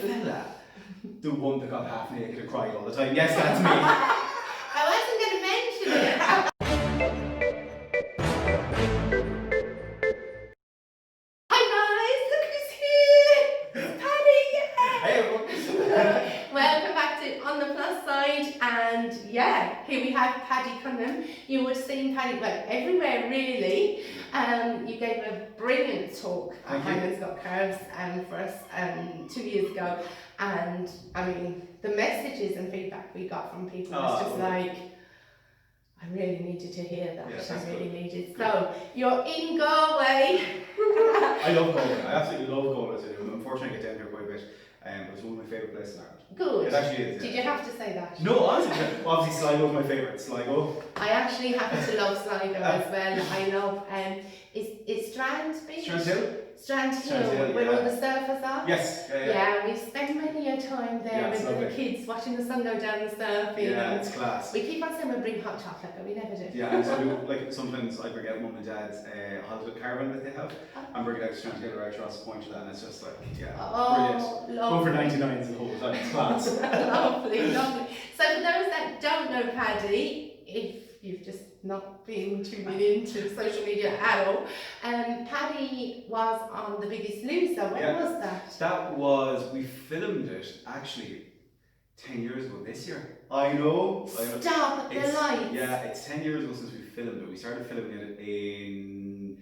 fella? The one that got half naked and cried all the time. Yes, that's me. I wasn't going to mention it. Hi guys, look who's here. It's Paddy. Hey everyone. Welcome back to On the Plus Side, and yeah, here we have Paddy Cunningham. You would have seen Paddy, well, everywhere really. You gave a brilliant talk at Hyman's Got Curves for us 2 years ago, and I mean the messages and feedback we got from people was just like, I really needed to hear that. Yes, I really good. needed. So you're in Galway. I love Galway. I absolutely love Galway. Unfortunately, I get down here quite a bit. But it's one of my favourite places in Ireland. Good. It actually is. Did you have to say that? No, honestly, obviously Sligo is my favourite. Sligo. I actually happen to love Sligo as well. I love it's Strand Beach. Strand Hill. Strand Hill, where all the surfers are. Yes. Yeah, we've spent many a time there with the kids watching the sun go down and surfing. Yeah, it's class. We keep on saying we'll bring hot chocolate, but we never do. Yeah, and so like sometimes I bring out mum and dad's holiday caravan that they have, and bring it out to Strand Hill right across the point of that, and it's just like, brilliant. Lovely. Go for 99s the whole time. It's class. Lovely. So for those that don't know Paddy, if you've just not been tuning into social media at all, Paddy was on The Biggest Loser. When was that? That was, we filmed it actually 10 years ago this year. I know. Stop the lights. Yeah, it's 10 years ago since we filmed it. We started filming it in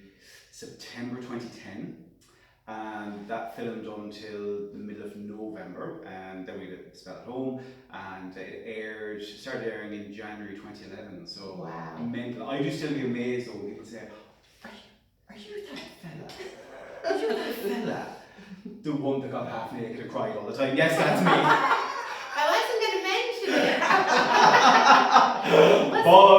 September 2010. And that filmed until the middle of November, and then we spent at home, and it started airing in January 2011. So wow. Mental. I just still be amazed though when people say, "Are you that fella? Are you that fella? The one that got half naked and cried all the time." Yes, that's me. I wasn't going to mention it.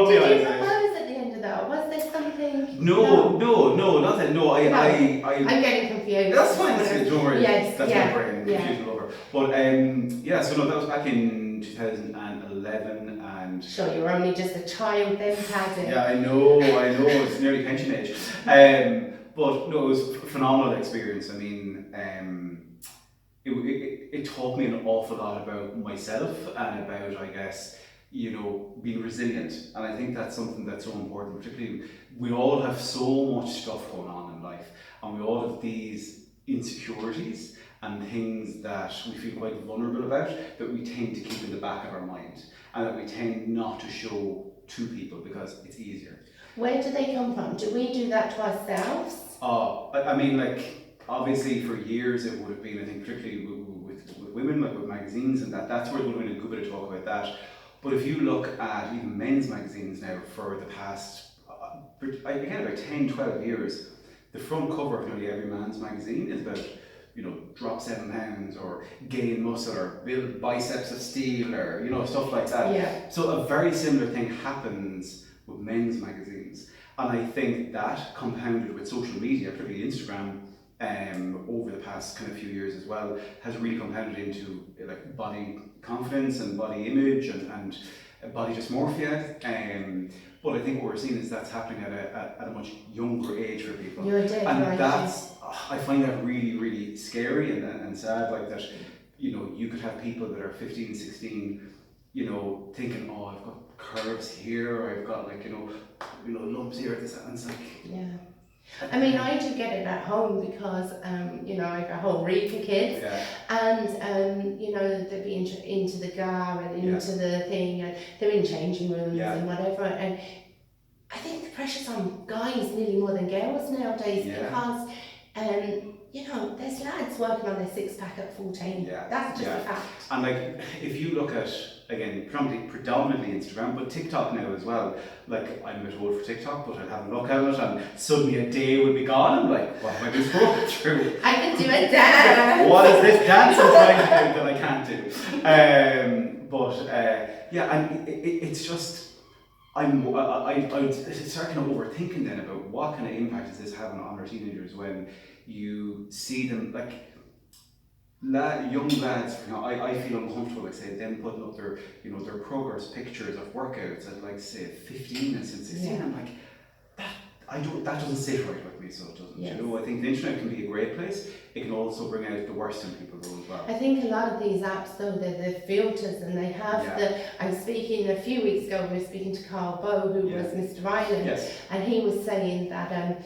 Did you propose at the end of that? Was there something? No, nothing. No, I'm getting confused. That's fine. Don't worry. Yes, that's my brain. Confusion over. But so no, that was back in 2011, and sure, you were only just a child then, Paddy. Yeah, I know. It's nearly pension age. But no, it was a phenomenal experience. I mean, it taught me an awful lot about myself and about, I guess, being resilient. And I think that's something that's so important. Particularly, we all have so much stuff going on in life, and we all have these insecurities and things that we feel quite vulnerable about, that we tend to keep in the back of our mind, and that we tend not to show to people because it's easier. Where do they come from? Do we do that to ourselves? I mean, like, obviously for years it would have been, I think, particularly with women, like with magazines and that's where there would have been a good bit of talk about that. But if you look at even men's magazines now for the past, again, about 10, 12 years, the front cover of nearly every man's magazine is about, drop 7 pounds or gain muscle or build biceps of steel or, stuff like that. Yeah. So a very similar thing happens with men's magazines. And I think that compounded with social media, particularly Instagram, over the past kind of few years as well, has really compounded into like body confidence and body image and body dysmorphia. But I think what we're seeing is that's happening at a much younger age for people. You're dead, and right? I find that really, really scary and sad, like that, you could have people that are 15, 16, thinking, oh, I've got curves here, or I've got like, lumps here, this, and it's like... Yeah. I mean, I do get it at home because, I have a whole reek of kids, and, they'd be into the gar and into the thing, and they're in changing rooms and whatever, and I think the pressure's on guys nearly more than girls nowadays because, there's lads working on their 6-pack at 14. Yeah. That's just a fact. And like, if you look at, again, predominantly Instagram, but TikTok now as well, like, I'm a bit old for TikTok, but I'd have a look at it and suddenly a day would be gone. I'm like, what am I going to through? I can do a dance. What is this dance I'm trying to do that I can't do? And it's just, I start kind of overthinking then about what kind of impact is this having on our teenagers when you see them, like, young lads, I feel uncomfortable, like, say, them putting up their, their progress pictures of workouts at, like, say, 15 and 16. I'm like, that doesn't sit right with me, so it doesn't. Yes. You know, I think the internet can be a great place. It can also bring out the worst in people though as well. I think a lot of these apps though, they're the filters, and they have I was speaking a few weeks ago, we were speaking to Carl Bow, who was Mr. Ireland, and he was saying that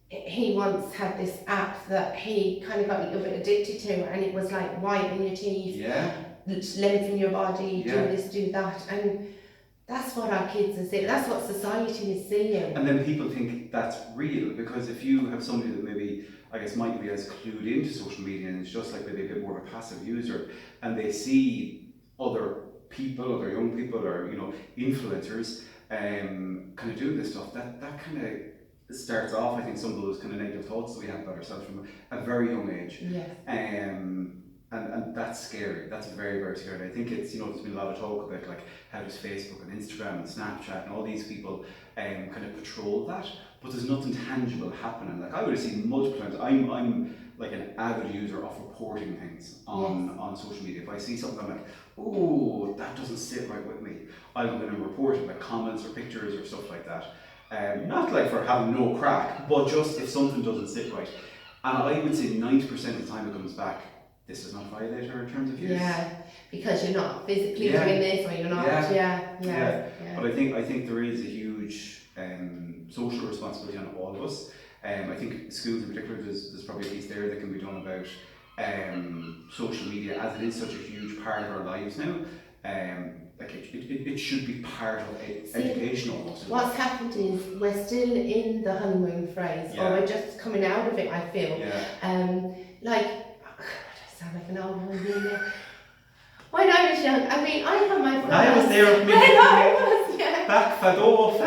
he once had this app that he kind of got a little bit addicted to, and it was like whiten your teeth, lengthen your body, do this, do that, and that's what our kids are seeing, that's what society is seeing. And then people think that's real, because if you have somebody that maybe, I guess, might be as clued into social media and it's just like maybe a bit more of a passive user, and they see other people, other young people, or you know, influencers kind of doing this stuff, that kind of starts off, I think, some of those kind of negative thoughts that we have about ourselves from a very young age. Yes. And that's scary. That's very, very scary. I think it's, you know, there's been a lot of talk about like how does Facebook and Instagram and Snapchat and all these people kind of patrol that, but there's nothing tangible happening. Like I would have seen multiple times. I'm like an avid user of reporting things on social media. If I see something, I'm like, oh, that doesn't sit right with me, I'm going to report it, like comments or pictures or stuff like that. Not like for having no crack, but just if something doesn't sit right. And I would say 90% of the time it comes back, this does not violate our terms of use. Yeah, because you're not physically doing this, or you're not. But I think there is a huge social responsibility on all of us. I think schools in particular, there's probably a piece there that can be done about social media, as it is such a huge part of our lives now. Like it should be part of education almost. What's happened is we're still in the honeymoon phase, or we're just coming out of it, I feel. Like, I sound like an old woman here. When I was young, I mean, I had my When I was there with me, back fado,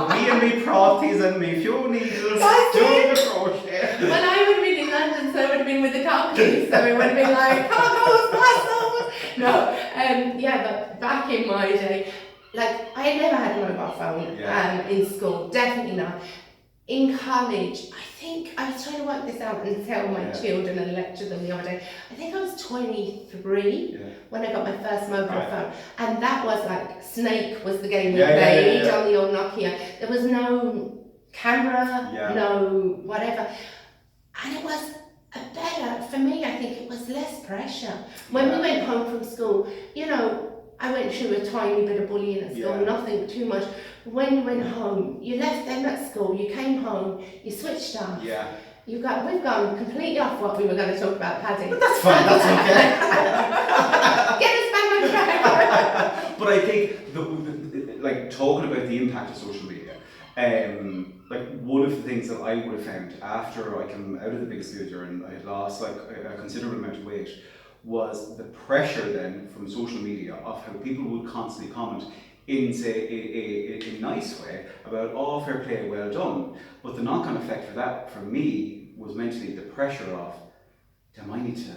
me and me protties and me few needles doing the crochet. When I would have been in London, so I would have been with the cockneys, so it would have been like, tacos, pastos. No, but back in my day, like, I had never had a mobile phone in school, definitely not. In college, I think, I was trying to work this out and tell my children and lecture them the other day, I think I was 23 when I got my first mobile phone, and that was like, Snake was the game we played on the old Nokia. There was no camera, no whatever, and it was better, for me I think it was less pressure. When we went home from school, you know, I went through a tiny bit of bullying at school, nothing too much. When you went home, you left them at school, you came home, you switched off. We've gone completely off what we were going to talk about, Paddy. But that's fine, that's okay. Get us back on track. But I think, like, talking about the impact of social media, like, one of the things that I would have found after I came out of the biggest loser and I had lost like a considerable amount of weight, was the pressure then from social media of how people would constantly comment in, say, a nice way about, oh, fair play, well done. But the knock-on effect for that, for me, was mentally the pressure of, damn, I need to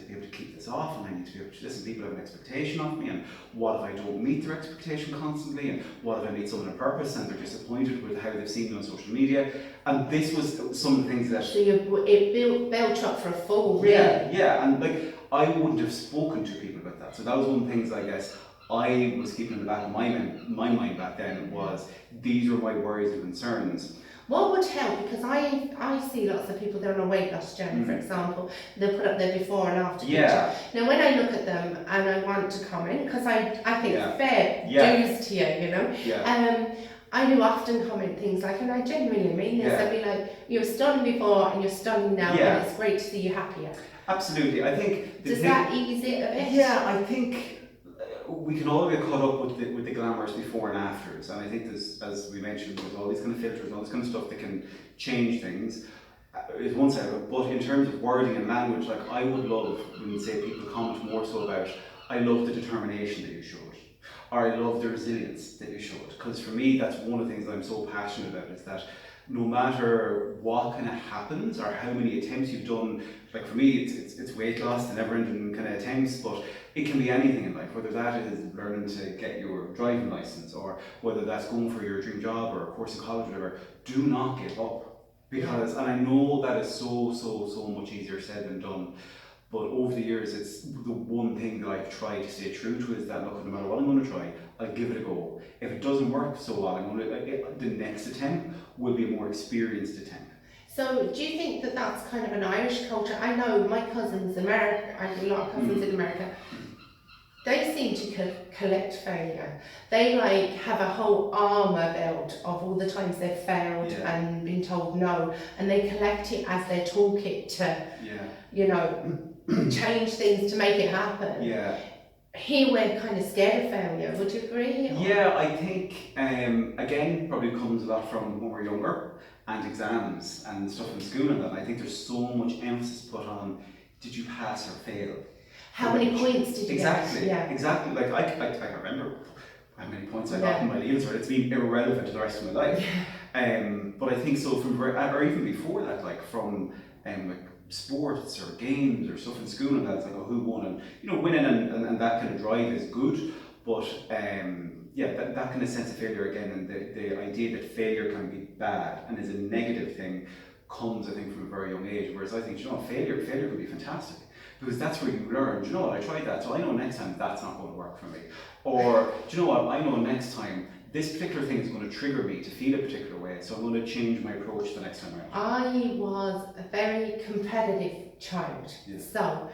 be able to keep this off, and I need to be able to listen. People have an expectation of me, and what if I don't meet their expectation constantly, and what if I meet someone on purpose and they're disappointed with how they've seen me on social media? And this was some of the things that... So it built up for a fall, really? And like, I wouldn't have spoken to people about that. So that was one of the things, I guess, I was keeping in the back of my mind back then, was these were my worries and concerns. What would help, because I see lots of people, they're on a weight loss journey, for example, they'll put up their before and after picture. Now when I look at them and I want to comment, because I think fair dues to you, you know, I do often comment things like, and I genuinely mean this, I'd be like, you're stunning before and you're stunning now, and it's great to see you happier. Absolutely, I think... Does that ease it a bit? Yeah, I think we can all get caught up with the glamorous before and afters, and I think there's, as we mentioned, there's all these kind of filters and all this kind of stuff that can change things. Is one side of it, but in terms of wording and language, like, I would love when, say, people comment more so about, I love the determination that you showed, or I love the resilience that you showed, because for me that's one of the things I'm so passionate about, is that no matter what kind of happens or how many attempts you've done, like for me it's weight loss, the never-ending kind of attempts, but it can be anything in life, whether that is learning to get your driving license, or whether that's going for your dream job or a course in college or whatever. Do not give up, because, and I know that is so much easier said than done, But over the years, it's the one thing that I've tried to stay true to is that, look, no matter what I'm going to try, I'll give it a go. If it doesn't work so well, the next attempt will be a more experienced attempt. So do you think that that's kind of an Irish culture? I know my cousins in America, I have a lot of cousins in America, they seem to collect failure. They like have a whole armour belt of all the times they've failed and been told no, and they collect it as their toolkit to, you know, change things to make it happen. Yeah. Here we're kind of scared of failure, would you agree? Or? Yeah, I think, again, probably comes a lot from when we're younger and exams and stuff in school and that. I think there's so much emphasis put on, did you pass or fail? How many points did you get? Yeah. Exactly. Like I can remember how many points I got in my Leavens, right? It's been irrelevant to the rest of my life. But I think so from or even before that, like from like sports or games or stuff in school and that, it's like, oh, who won, and you know, winning and that kind of drive is good, but that kind of sense of failure again, and the idea that failure can be bad and is a negative thing comes, I think, from a very young age. Whereas I think, you know, failure can be fantastic. Because that's where you learn, do you know what, I tried that, so I know next time that's not going to work for me. Or, do you know what, I know next time this particular thing is going to trigger me to feel a particular way, so I'm going to change my approach the next time around. I was a very competitive child, so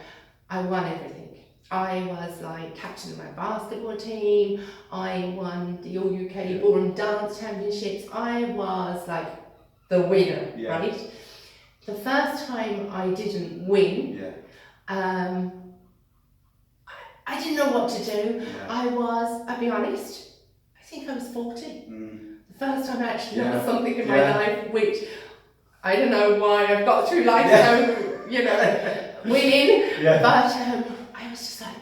I won everything. I was like captain of my basketball team, I won the All UK Ballroom Dance Championships, I was like the winner, right? The first time I didn't win, I didn't know what to do. I'll be honest, I think I was 40. The first time I actually done something in my life, which I don't know why I've got through life so, you know, winning. But I was just like,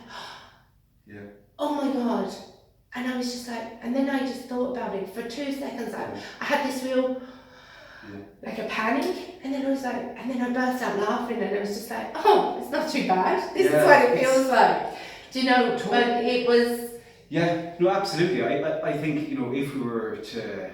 oh my God. And I was just like, and then I just thought about it for 2 seconds. I had this real, like a panic, and then I was like, and then I burst out laughing, and I was just like, oh, it's not too bad. This is what it feels like. Do you know? Totally. But it was. Yeah. No, absolutely. I think, you know, if we were to,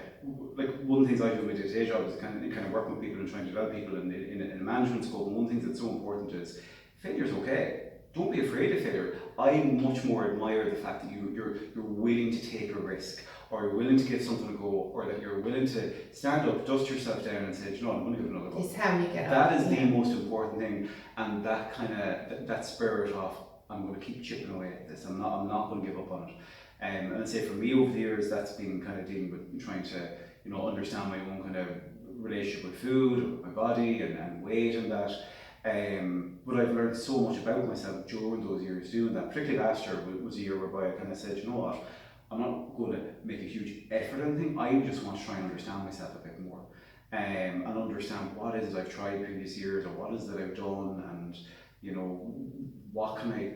like, one of the things I do in my day-to-day job is kind of working with people and trying to develop people in a management scope. And one thing that's so important is failure's okay. Don't be afraid of failure. I much more admire the fact that you're willing to take a risk, or you're willing to give something a go, or that you're willing to stand up, dust yourself down, and say, you know what, I'm going to give it another go. It's how you get that up. Is the most important thing, and that kind of that spirit of, I'm going to keep chipping away at this. I'm not going to give up on it. And I'd say for me over the years, that's been kind of dealing with trying to, you know, understand my own kind of relationship with food, with my body, and weight and that. But I've learned so much about myself during those years doing that. Particularly last year was a year whereby I kind of said, you know what, I'm not going to make a huge effort or anything. I just want to try and understand myself a bit more, and understand what is it I've tried previous years, or what is it I've done, and you know, what can I,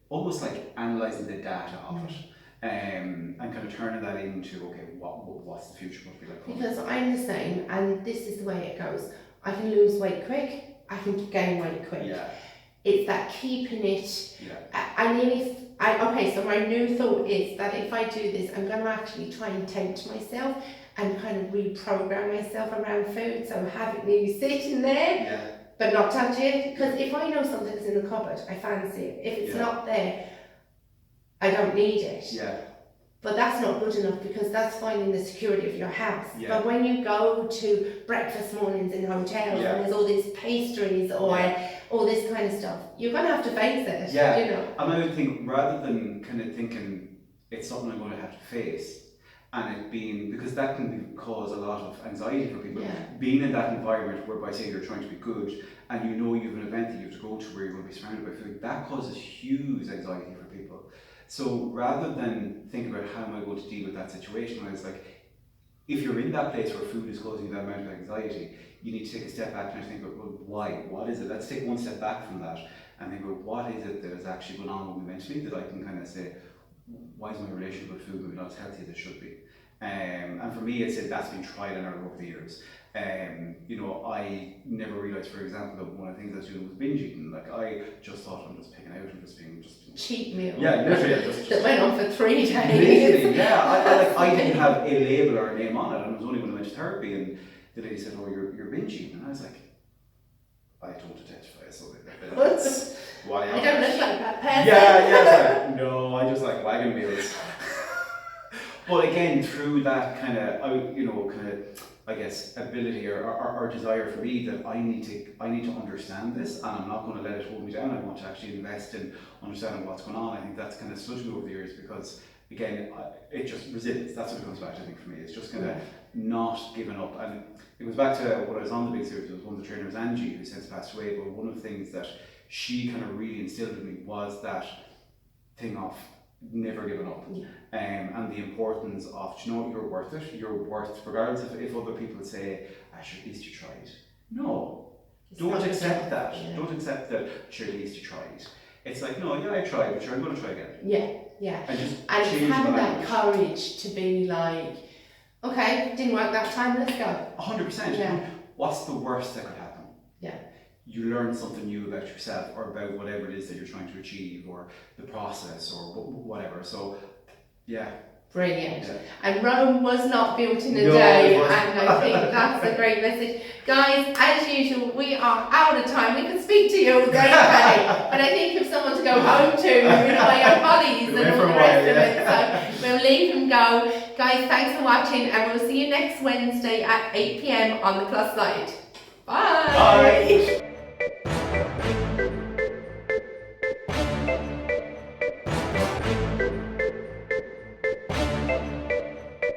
almost like analysing the data of it. And kind of turning that into, okay, what's the future going to be like? Because I'm the same, and this is the way it goes. I can lose weight quick, I can gain weight quick. It's that keeping it. Okay, so my new thought is that if I do this, I'm going to actually try and tempt myself and kind of reprogram myself around food, so have it really sitting there, but not touch it. Because if I know something's in the cupboard, I fancy it. If it's not there, I don't need it. But that's not good enough, because that's finding the security of your house. But when you go to breakfast mornings in hotels and there's all these pastries or all this kind of stuff, you're going to have to face it. You know? And I would think, rather than kind of thinking it's something I'm going to have to face, and it being, because that can cause a lot of anxiety for people, being in that environment whereby, say, you're trying to be good and you know you have an event that you have to go to where you're going to be surrounded by food, that causes huge anxiety for people. So rather than think about how am I going to deal with that situation, I was like, if you're in that place where food is causing you that amount of anxiety, you need to take a step back and think about, well, why? What is it? Let's take one step back from that and think about what is it that is actually going on with me mentally, that I can kind of say, why is my relationship with food maybe not as healthy as it should be? And for me, I'd say that's been tried and error over the years. You know, I never realised, for example, that one of the things I was doing was binge eating. Like, I just thought I'm just picking out and just being cheat meal. Literally. That went on for 3 days. Literally, I didn't have a label or a name on it, and it was only when I went to therapy and the lady said, oh, you're binge eating, and I was like, I don't identify as something like that. Wally I don't look like that person. Yeah, it's like, no, I just like wagon wheels. But again, through that kind of, I guess, ability or desire for me that I need to understand this, and I'm not going to let it hold me down. I want to actually invest in understanding what's going on. I think that's kind of stood me over the years because, again, it just resilience. That's what it comes back to, I think, for me. It's just kind of not giving up. And it goes back to when I was on the big series. It was one of the trainers, Angie, who since passed away. But one of the things that she kind of really instilled in me was that thing of never giving up, and the importance of, you know, you're worth it. You're worth, regardless if other people say, sure, at least you tried. No, don't accept that. Yeah. Don't accept that. Sure, at least you tried. It's like, no, yeah, I tried, but sure, I'm going to try again. Yeah. And just and having that courage to be like, okay, didn't work that time. Let's go. 100%. Yeah. What's the worst that could happen? Yeah. You learn something new about yourself or about whatever it is that you're trying to achieve or the process or whatever. So, yeah. Brilliant. Yeah. And Rome was not built in a day, and I think that's a great message. Guys, as usual, we are out of time. We could speak to you all day, Paddy, but I think of someone to go home to, your colleagues and all the rest of it. So we'll leave and go. Guys, thanks for watching, and we'll see you next Wednesday at 8 p.m. on the Plus Side. Bye. Bye.